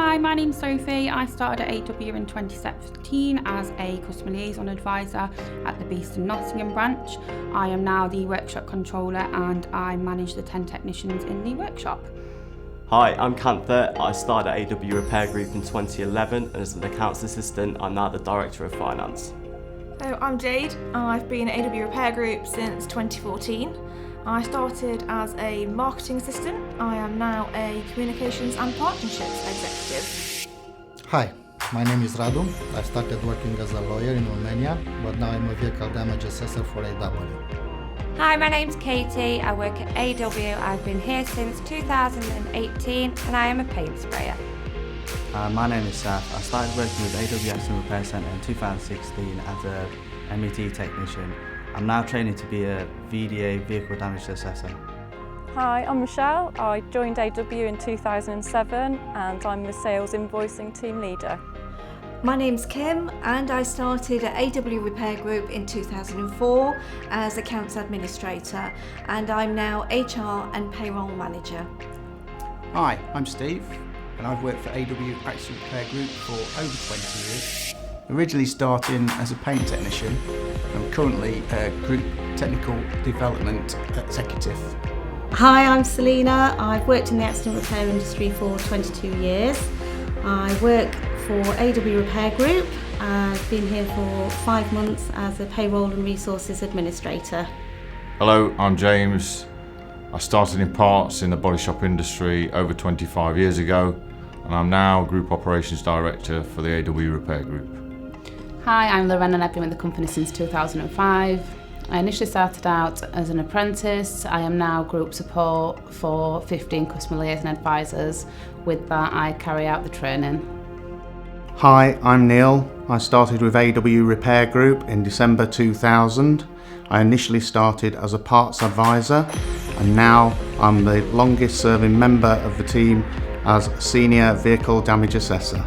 Hi, my name's Sophie. I started at AW in 2017 as a Customer Liaison Advisor at the Beeston Nottingham branch. I am now the workshop controller and I manage the 10 technicians in the workshop. Hi, I'm Cantha. I started at AW Repair Group in 2011 and as an accounts assistant, I'm now the Director of Finance. So I'm Jade. I've been at AW Repair Group since 2014. I started as a marketing assistant. I am now a communications and partnerships executive. Hi, my name is Radu. I started working as a lawyer in Romania, but now I'm a vehicle damage assessor for AW. Hi, my name's Katie. I work at AW. I've been here since 2018 and I am a paint sprayer. My name is Saf. I started working with AW Accident Repair Centre in 2016 as a MET technician. I'm now training to be a VDA vehicle damage assessor. Hi, I'm Michelle. I joined AW in 2007 and I'm the sales invoicing team leader. My name's Kim and I started at AW Repair Group in 2004 as accounts administrator and I'm now HR and payroll manager. Hi, I'm Steve and I've worked for AW Accident Repair Group for over 20 years. Originally starting as a paint technician, I'm currently a Group Technical Development Executive. Hi, I'm Selena. I've worked in the accident repair industry for 22 years. I work for AW Repair Group. I've been here for 5 months as a payroll and resources administrator. Hello, I'm James. I started in parts in the body shop industry over 25 years ago and I'm now Group Operations Director for the AW Repair Group. Hi, I'm Lorraine and I've been with the company since 2005. I initially started out as an apprentice. I am now group support for 15 customer liaison advisors. With that, I carry out the training. Hi, I'm Neil. I started with AW Repair Group in December 2000. I initially started as a parts advisor and now I'm the longest serving member of the team as Senior Vehicle Damage Assessor.